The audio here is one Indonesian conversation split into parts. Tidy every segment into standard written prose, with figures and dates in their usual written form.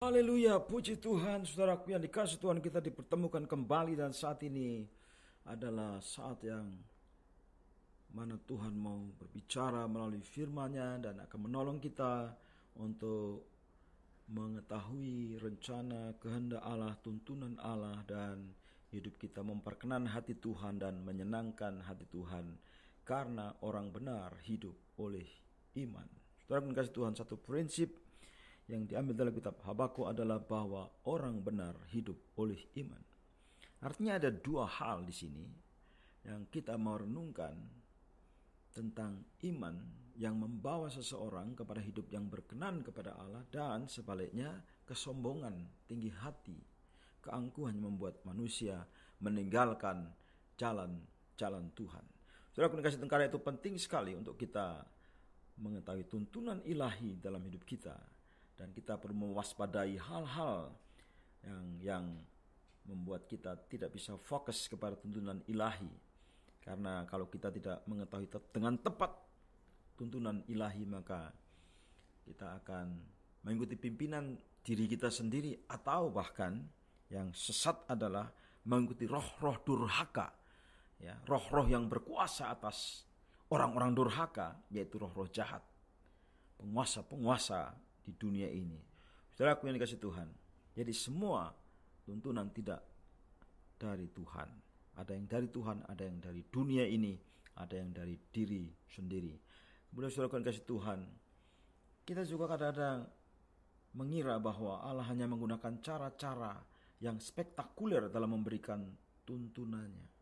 Haleluya, puji Tuhan, saudaraku yang dikasihi Tuhan, kita dipertemukan kembali dan saat ini adalah saat yang mana Tuhan mau berbicara melalui firman-Nya dan akan menolong kita untuk mengetahui rencana, kehendak Allah, tuntunan Allah, dan hidup kita memperkenan hati Tuhan dan menyenangkan hati Tuhan karena orang benar hidup oleh iman. Saudara yang dikasihi Tuhan, satu prinsip yang diambil dalam kitab Habakuk adalah bahwa orang benar hidup oleh iman. Artinya ada dua hal di sini yang kita mau renungkan tentang iman yang membawa seseorang kepada hidup yang berkenan kepada Allah, dan sebaliknya kesombongan, tinggi hati, keangkuhan yang membuat manusia meninggalkan jalan-jalan Tuhan. Saudara yang dikasihi Tuhan, itu penting sekali untuk kita mengetahui tuntunan ilahi dalam hidup kita. Dan kita perlu mewaspadai hal-hal yang membuat kita tidak bisa fokus kepada tuntunan ilahi. Karena kalau kita tidak mengetahui dengan tepat tuntunan ilahi, maka kita akan mengikuti pimpinan diri kita sendiri, atau bahkan yang sesat adalah mengikuti roh-roh durhaka, ya, roh-roh yang berkuasa atas orang-orang durhaka, yaitu roh-roh jahat, penguasa-penguasa di dunia ini. Saudaraku yang dikasihi Tuhan, jadi semua tuntunan tidak dari Tuhan. Ada yang dari Tuhan, ada yang dari dunia ini, ada yang dari diri sendiri. Kemudian saudaraku yang dikasihi Tuhan, kita juga kadang-kadang mengira bahwa Allah hanya menggunakan cara-cara yang spektakuler dalam memberikan tuntunannya.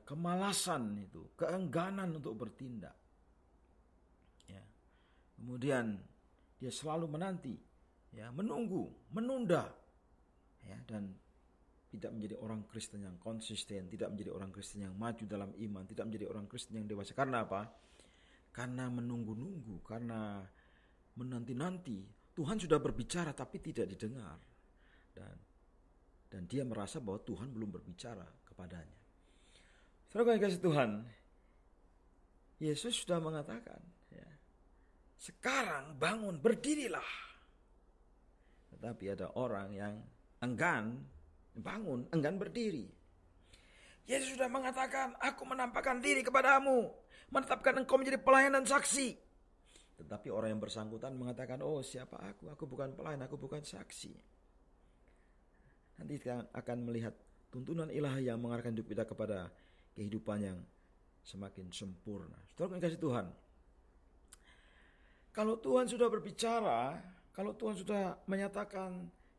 Kemalasan itu, keengganan untuk bertindak. Ya. Kemudian dia selalu menanti, ya, menunggu, menunda, ya, dan tidak menjadi orang Kristen yang konsisten, tidak menjadi orang Kristen yang maju dalam iman, tidak menjadi orang Kristen yang dewasa. Karena apa? Karena menunggu-nunggu, karena menanti-nanti. Tuhan sudah berbicara tapi tidak didengar, dan dia merasa bahwa Tuhan belum berbicara kepadanya. Saudara yang dikasihi Tuhan, Yesus sudah mengatakan, ya, sekarang bangun, berdirilah. Tetapi ada orang yang enggan bangun, enggan berdiri. Yesus sudah mengatakan, aku menampakkan diri kepadamu, menetapkan engkau menjadi pelayan dan saksi. Tetapi orang yang bersangkutan mengatakan, oh, siapa aku? Aku bukan pelayan, aku bukan saksi. Nanti kita akan melihat tuntunan ilahi yang mengarahkan hidup kita kepada kehidupan yang semakin sempurna. Saudara yang dikasihi Tuhan, kalau Tuhan sudah berbicara, kalau Tuhan sudah menyatakan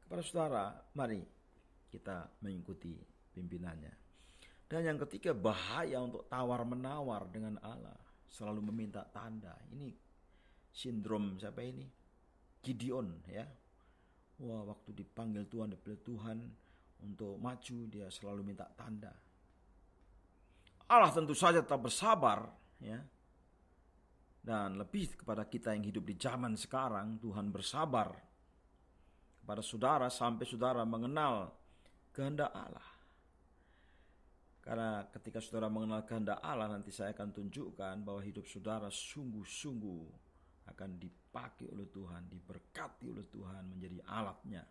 kepada saudara, mari kita mengikuti pimpinannya. Dan yang ketiga, bahaya untuk tawar-menawar dengan Allah, selalu meminta tanda. Ini sindrom siapa ini? Gideon, ya. Wah, waktu dipanggil Tuhan, dipilih Tuhan untuk maju, dia selalu minta tanda. Allah tentu saja tetap bersabar, ya. Dan lebih kepada kita yang hidup di zaman sekarang, Tuhan bersabar kepada saudara sampai saudara mengenal kehendak Allah. Karena ketika saudara mengenal kehendak Allah, nanti saya akan tunjukkan bahwa hidup saudara sungguh-sungguh akan dipakai oleh Tuhan, diberkati oleh Tuhan, menjadi alatnya.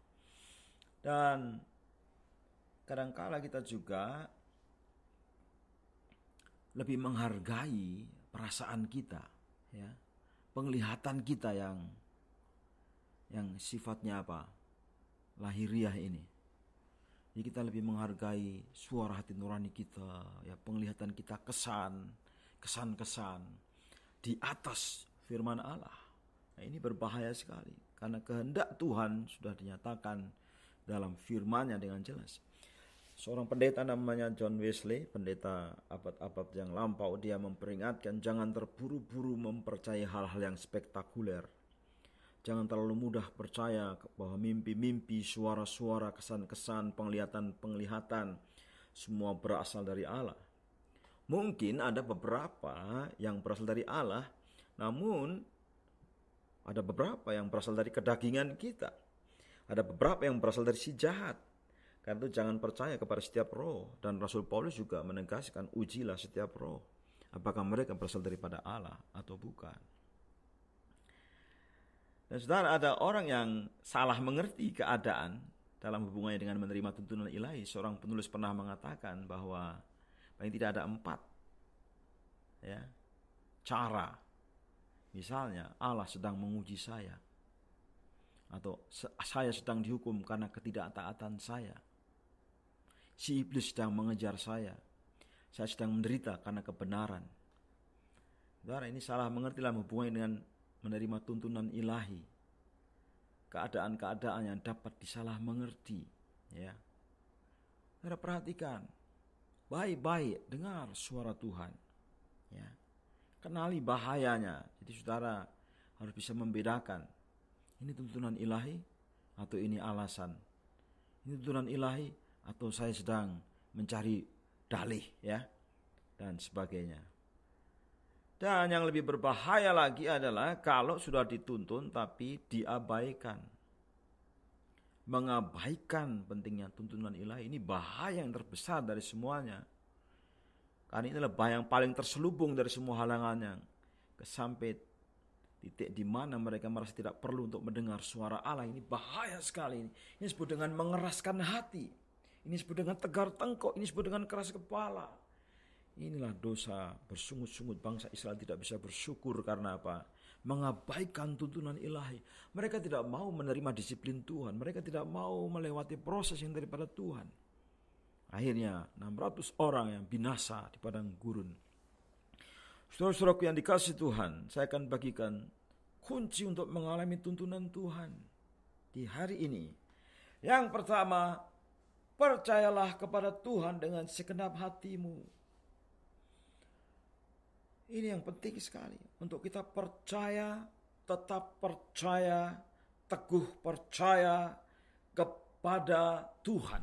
Dan kadangkala kita juga lebih menghargai perasaan kita, ya, penglihatan kita yang sifatnya apa? Lahiriah ini. Jadi kita lebih menghargai suara hati nurani kita, ya, penglihatan kita, kesan-kesan di atas firman Allah. Nah, ini berbahaya sekali karena kehendak Tuhan sudah dinyatakan dalam firman-Nya dengan jelas. Seorang pendeta namanya John Wesley, pendeta abad-abad yang lampau, dia memperingatkan jangan terburu-buru mempercayai hal-hal yang spektakuler. Jangan terlalu mudah percaya bahwa mimpi-mimpi, suara-suara, kesan-kesan, penglihatan-penglihatan semua berasal dari Allah. Mungkin ada beberapa yang berasal dari Allah, namun ada beberapa yang berasal dari kedagingan kita. Ada beberapa yang berasal dari si jahat. Karena itu jangan percaya kepada setiap roh. Dan Rasul Paulus juga menegaskan, ujilah setiap roh, apakah mereka berasal daripada Allah atau bukan. Dan saudara, ada orang yang salah mengerti keadaan dalam hubungannya dengan menerima tuntunan ilahi. Seorang penulis pernah mengatakan bahwa paling tidak ada 4 cara. Misalnya Allah sedang menguji saya, atau saya sedang dihukum karena ketidaktaatan saya. Si iblis sedang mengejar saya sedang menderita karena kebenaran. Saudara, ini salah mengerti dalam hubungan dengan menerima tuntunan ilahi. Keadaan-keadaan yang dapat disalah mengerti. Saudara, perhatikan, baik-baik dengar suara Tuhan. Kenali bahayanya. Jadi saudara harus bisa membedakan, ini tuntunan ilahi atau ini alasan. Ini tuntunan ilahi atau saya sedang mencari dalih dan sebagainya. Dan yang lebih berbahaya lagi adalah kalau sudah dituntun tapi diabaikan. Mengabaikan pentingnya tuntunan ilahi, ini bahaya yang terbesar dari semuanya. Karena inilah bahaya yang paling terselubung dari semua halangannya. Sampai titik di mana mereka merasa tidak perlu untuk mendengar suara Allah. Ini bahaya sekali. Ini disebut dengan mengeraskan hati. Ini disebut dengan tegar tengkok. Ini disebut dengan keras kepala. Inilah dosa bersungut-sungut bangsa Israel tidak bisa bersyukur karena apa? Mengabaikan tuntunan ilahi. Mereka tidak mau menerima disiplin Tuhan. Mereka tidak mau melewati proses yang daripada Tuhan. Akhirnya 600 orang yang binasa di padang gurun. Saudara-saudaraku yang dikasihi Tuhan, saya akan bagikan kunci untuk mengalami tuntunan Tuhan di hari ini. Yang pertama, percayalah kepada Tuhan dengan segenap hatimu. Ini yang penting sekali. Untuk kita percaya, tetap percaya, teguh percaya kepada Tuhan.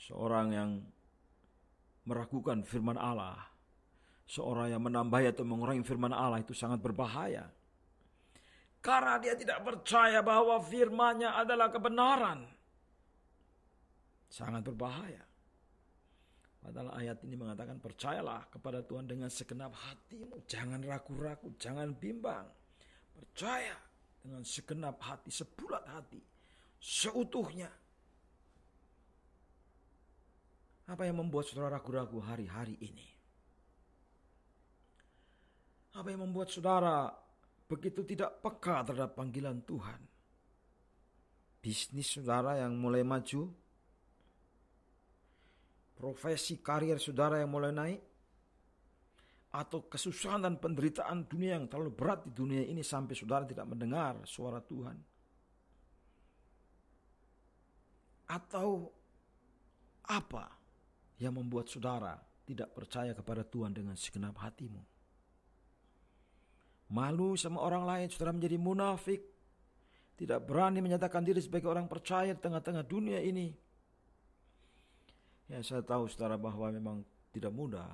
Seorang yang meragukan firman Allah, seorang yang menambahi atau mengurangi firman Allah itu sangat berbahaya. Karena dia tidak percaya bahwa firman-Nya adalah kebenaran. Sangat berbahaya. Padahal ayat ini mengatakan percayalah kepada Tuhan dengan segenap hatimu. Jangan ragu-ragu, jangan bimbang. Percaya dengan segenap hati, sebulat hati, seutuhnya. Apa yang membuat saudara ragu-ragu hari-hari ini? Apa yang membuat saudara begitu tidak peka terhadap panggilan Tuhan? Bisnis saudara yang mulai maju? Profesi karir saudara yang mulai naik? Atau kesusahan dan penderitaan dunia yang terlalu berat di dunia ini sampai saudara tidak mendengar suara Tuhan? Atau apa yang membuat saudara tidak percaya kepada Tuhan dengan segenap hatimu? Malu sama orang lain, saudara menjadi munafik. Tidak berani menyatakan diri sebagai orang percaya di tengah-tengah dunia ini. Ya, saya tahu saudara bahwa memang tidak mudah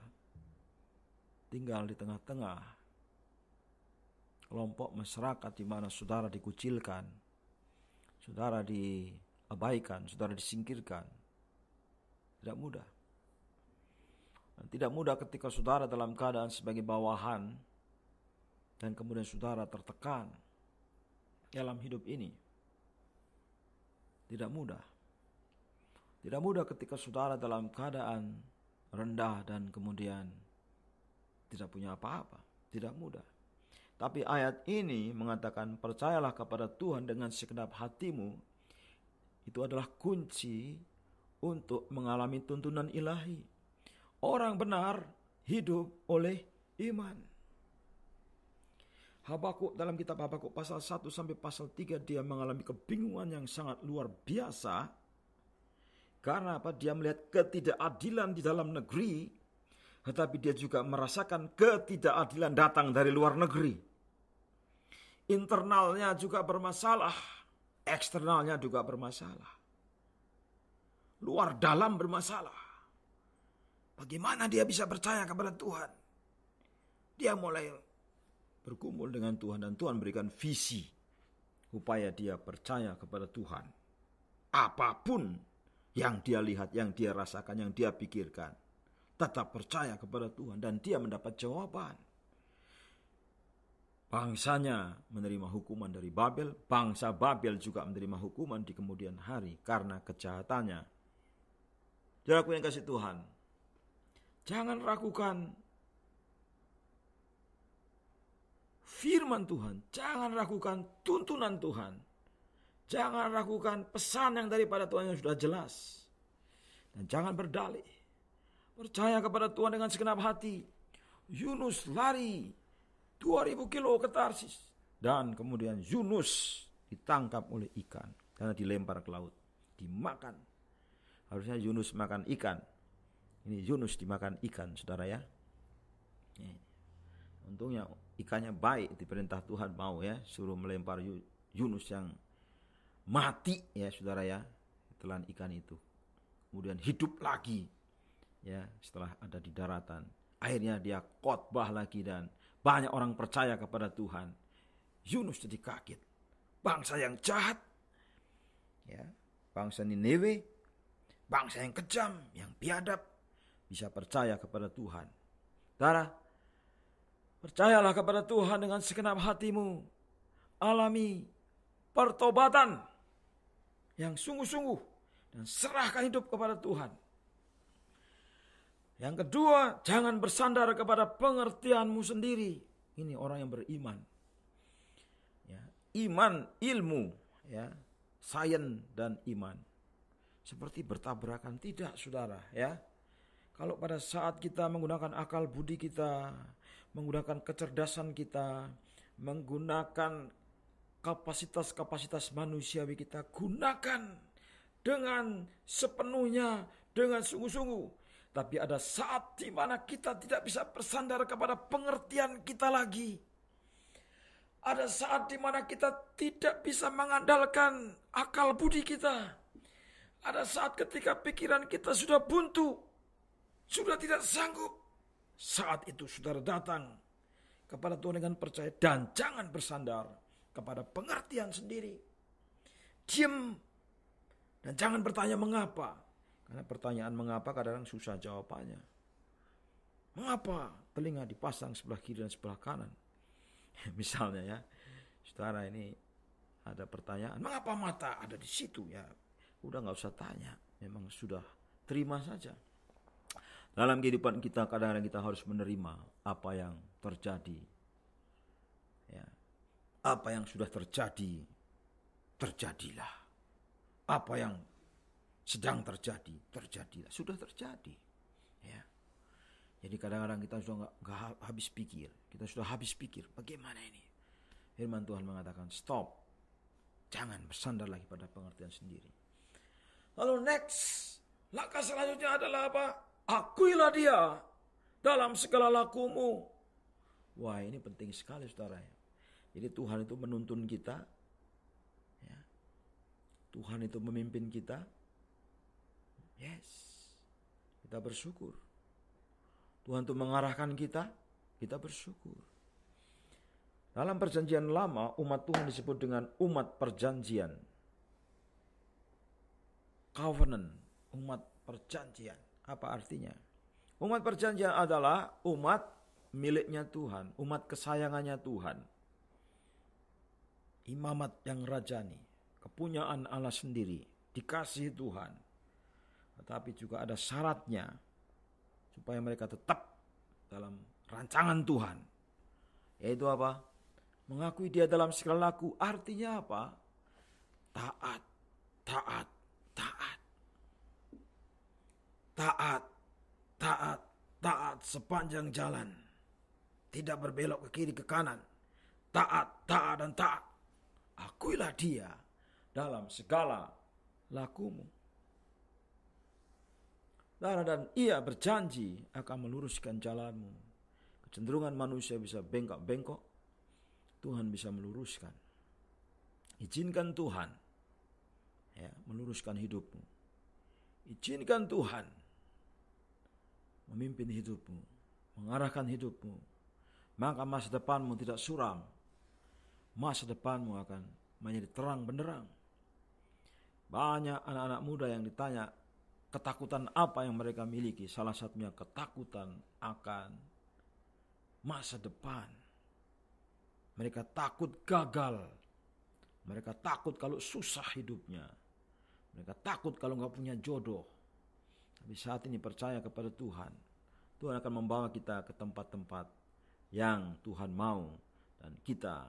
tinggal di tengah-tengah kelompok masyarakat di mana saudara dikucilkan, saudara diabaikan, saudara disingkirkan. Tidak mudah. Dan tidak mudah ketika saudara dalam keadaan sebagai bawahan dan kemudian saudara tertekan dalam hidup ini. Tidak mudah. Tidak mudah ketika saudara dalam keadaan rendah dan kemudian tidak punya apa-apa. Tidak mudah. Tapi ayat ini mengatakan percayalah kepada Tuhan dengan segenap hatimu. Itu adalah kunci untuk mengalami tuntunan ilahi. Orang benar hidup oleh iman. Habakuk, dalam kitab Habakuk pasal 1 sampai pasal 3 dia mengalami kebingungan yang sangat luar biasa. Karena apa? Dia melihat ketidakadilan di dalam negeri, tetapi dia juga merasakan ketidakadilan datang dari luar negeri. Internalnya juga bermasalah, eksternalnya juga bermasalah. Luar dalam bermasalah. Bagaimana dia bisa percaya kepada Tuhan? Dia mulai bergumul dengan Tuhan dan Tuhan berikan visi supaya dia percaya kepada Tuhan. Apapun yang dia lihat, yang dia rasakan, yang dia pikirkan, tetap percaya kepada Tuhan dan dia mendapat jawaban. bangsanya menerima hukuman dari Babel, bangsa Babel juga menerima hukuman di kemudian hari karena kejahatannya. Saudaraku yang kasih Tuhan, jangan ragukan firman Tuhan, jangan ragukan tuntunan Tuhan, jangan ragukan pesan yang daripada Tuhan yang sudah jelas, dan jangan berdalih. Percaya kepada Tuhan dengan segenap hati. Yunus lari 2000 kilo ke Tarsis. Dan kemudian Yunus ditangkap oleh ikan. Karena dilempar ke laut. Dimakan. Harusnya Yunus makan ikan. Ini Yunus dimakan ikan, saudara ya. Untungnya ikannya baik. Diperintah Tuhan mau ya. Suruh melempar Yunus yang mati ya saudara ya. Telan ikan itu. Kemudian hidup lagi. Ya, setelah ada di daratan. Akhirnya dia khotbah lagi dan banyak orang percaya kepada Tuhan. Yunus jadi kaget. Bangsa yang jahat, ya, bangsa Niniwe, bangsa yang kejam, yang biadab, bisa percaya kepada Tuhan. Saudara, percayalah kepada Tuhan dengan segenap hatimu. Alami pertobatan yang sungguh-sungguh dan serahkan hidup kepada Tuhan. Yang kedua, jangan bersandar kepada pengertianmu sendiri. Ini orang yang beriman. Ya, iman, ilmu, ya, sains dan iman. Seperti bertabrakan, tidak saudara. Ya, kalau pada saat kita menggunakan akal budi kita, menggunakan kecerdasan kita, menggunakan kapasitas-kapasitas manusiawi kita, gunakan dengan sepenuhnya, dengan sungguh-sungguh. Tapi ada saat di mana kita tidak bisa bersandar kepada pengertian kita lagi. Ada saat di mana kita tidak bisa mengandalkan akal budi kita. Ada saat ketika pikiran kita sudah buntu, sudah tidak sanggup. Saat itu saudara datang kepada Tuhan dengan percaya dan jangan bersandar kepada pengertian sendiri. Diam dan jangan bertanya mengapa. Karena pertanyaan mengapa kadang-kadang susah jawabannya. Mengapa telinga dipasang sebelah kiri dan sebelah kanan? Misalnya ya, saudara ini ada pertanyaan, mengapa mata ada di situ? Ya, udah nggak usah tanya, memang sudah terima saja. Dalam kehidupan kita kadang-kadang kita harus menerima apa yang terjadi. Ya, apa yang sudah terjadi, terjadilah. Apa yang sedang terjadi, terjadilah. Sudah terjadi. Ya. Jadi kadang-kadang kita sudah nggak habis pikir. Kita sudah habis pikir, bagaimana ini? Firman Tuhan mengatakan, stop. Jangan bersandar lagi pada pengertian sendiri. Lalu next, langkah selanjutnya adalah apa? Akuilah dia dalam segala lakumu. Wah, ini penting sekali saudara. Jadi Tuhan itu menuntun kita. Ya. Tuhan itu memimpin kita. Yes, kita bersyukur. Tuhan itu mengarahkan kita, kita bersyukur. Dalam perjanjian lama, umat Tuhan disebut dengan umat perjanjian. Covenant, umat perjanjian. Apa artinya? Umat perjanjian adalah umat miliknya Tuhan, umat kesayangannya Tuhan. Imamat yang rajani, kepunyaan Allah sendiri, dikasihi Tuhan. Tetapi juga ada syaratnya supaya mereka tetap dalam rancangan Tuhan. Yaitu apa? Mengakui dia dalam segala laku. Artinya apa? Taat, taat, taat. Taat, taat, taat sepanjang jalan. Tidak berbelok ke kiri ke kanan. Taat, taat dan taat. Akuilah dia dalam segala lakumu. Dan ia berjanji akan meluruskan jalanmu. Kecenderungan manusia bisa bengkok-bengkok, Tuhan bisa meluruskan. Izinkan Tuhan ya, meluruskan hidupmu. Izinkan Tuhan memimpin hidupmu, mengarahkan hidupmu. Maka masa depanmu tidak suram. Masa depanmu akan menjadi terang benderang. Banyak anak-anak muda yang ditanya, ketakutan apa yang mereka miliki? Salah satunya ketakutan akan masa depan. Mereka takut gagal. Mereka takut kalau susah hidupnya. Mereka takut kalau nggak punya jodoh. Tapi saat ini percaya kepada Tuhan. Tuhan akan membawa kita ke tempat-tempat yang Tuhan mau. Dan kita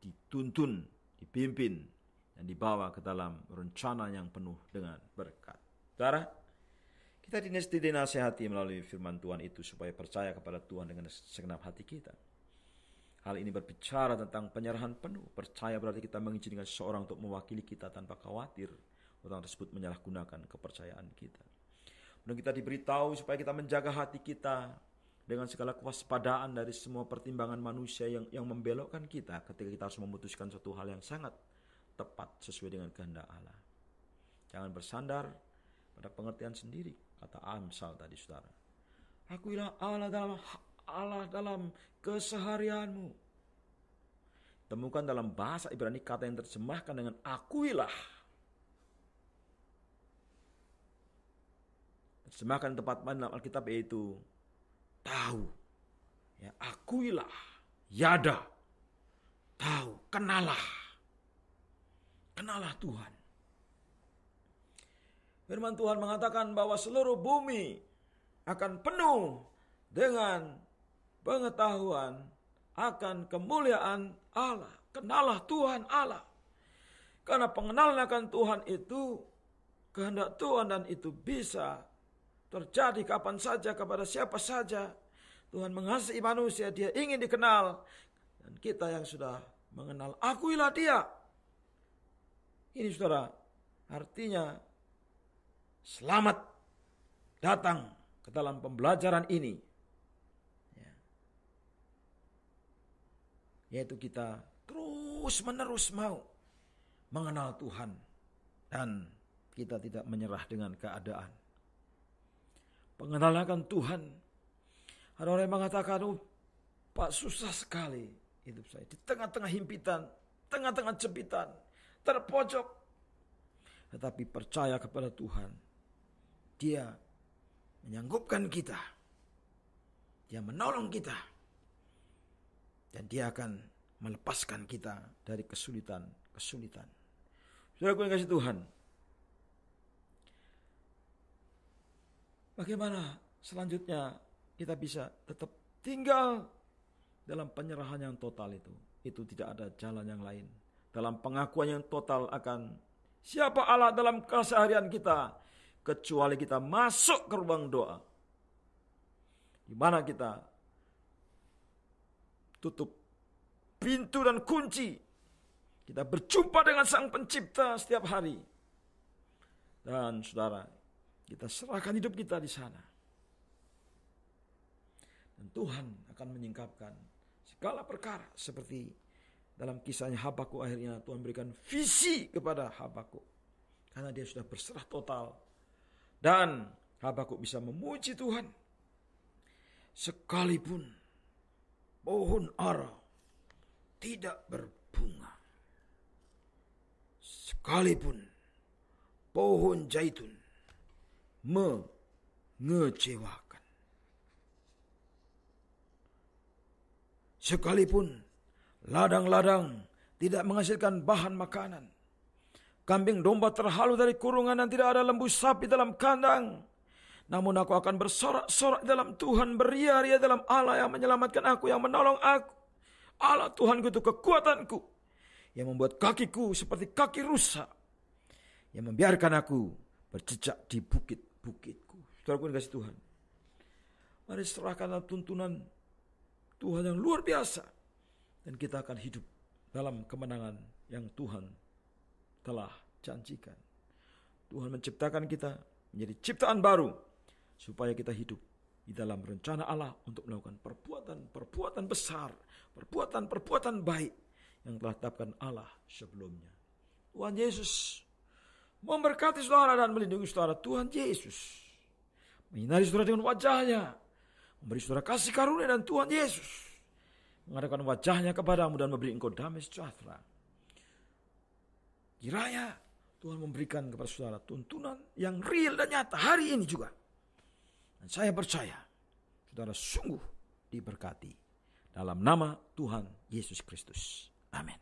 dituntun, dipimpin, dan dibawa ke dalam rencana yang penuh dengan berkat. Saudara, kita dinasihati melalui firman Tuhan itu supaya percaya kepada Tuhan dengan segenap hati kita. Hal ini berbicara tentang penyerahan penuh. Percaya berarti kita mengizinkan seseorang untuk mewakili kita tanpa khawatir orang tersebut menyalahgunakan kepercayaan kita. Dan kita diberitahu supaya kita menjaga hati kita dengan segala kewaspadaan dari semua pertimbangan manusia yang membelokkan kita ketika kita harus memutuskan suatu hal yang sangat tepat sesuai dengan kehendak Allah. Jangan bersandar pada pengertian sendiri, kata Amsal tadi, saudara. Akuilah Allah dalam keseharianmu. Temukan dalam bahasa Ibrani kata yang terjemahkan dengan akuilah. Terjemahkan tempat mana dalam Alkitab yaitu tahu. Ya, akuilah, yada, tahu, kenalah. Kenalah Tuhan. Firman Tuhan mengatakan bahwa seluruh bumi akan penuh dengan pengetahuan akan kemuliaan Allah. Kenalah Tuhan Allah. Karena pengenalan akan Tuhan itu kehendak Tuhan dan itu bisa terjadi kapan saja kepada siapa saja. Tuhan mengasihi manusia, dia ingin dikenal. Dan kita yang sudah mengenal, akuilah dia. Ini saudara, artinya selamat datang ke dalam pembelajaran ini. Yaitu kita terus menerus mau mengenal Tuhan. Dan kita tidak menyerah dengan keadaan. Pengenalan akan Tuhan. Ada orang yang mengatakan, Pak, susah sekali hidup saya. Di tengah-tengah himpitan, tengah-tengah jepitan, terpojok. Tetapi percaya kepada Tuhan. Dia menyanggupkan kita. Dia menolong kita. Dan dia akan melepaskan kita dari kesulitan-kesulitan. Saudaraku yang kasih Tuhan. Bagaimana selanjutnya kita bisa tetap tinggal dalam penyerahan yang total itu? Itu tidak ada jalan yang lain. Dalam pengakuan yang total akan siapa Allah dalam keseharian kita. Kecuali kita masuk ke ruang doa. Di mana kita tutup pintu dan kunci. Kita berjumpa dengan Sang Pencipta setiap hari. Dan saudara, kita serahkan hidup kita di sana. Dan Tuhan akan menyingkapkan segala perkara. Seperti dalam kisahnya Habakuk, akhirnya Tuhan berikan visi kepada Habakuk. Karena dia sudah berserah total. Dan Habakuk bisa memuji Tuhan. Sekalipun pohon ara tidak berbunga. Sekalipun pohon zaitun mengecewakan. Sekalipun ladang-ladang tidak menghasilkan bahan makanan. Kambing domba terhalu dari kurungan dan tidak ada lembu sapi dalam kandang. Namun aku akan bersorak-sorak dalam Tuhan, beria-ria dalam Allah yang menyelamatkan aku, yang menolong aku. Allah Tuhanku itu kekuatanku, yang membuat kakiku seperti kaki rusa, yang membiarkan aku berjejak di bukit-bukitku. Saudaraku yang kasih Tuhan, mari serahkanlah tuntunan Tuhan yang luar biasa, dan kita akan hidup dalam kemenangan yang Tuhan telah janjikan. Tuhan menciptakan kita menjadi ciptaan baru, supaya kita hidup di dalam rencana Allah untuk melakukan perbuatan besar, perbuatan baik yang telah ditetapkan Allah sebelumnya. Tuhan Yesus memberkati saudara dan melindungi saudara. Tuhan Yesus menyinari saudara dengan wajahnya, memberi saudara kasih karunia, dan Tuhan Yesus mengadakan wajahnya kepadamu dan memberi engkau damai sejahtera. Kiranya Tuhan memberikan kepada saudara tuntunan yang real dan nyata hari ini juga. Dan saya percaya saudara sungguh diberkati Dalam nama Tuhan Yesus Kristus. Amin.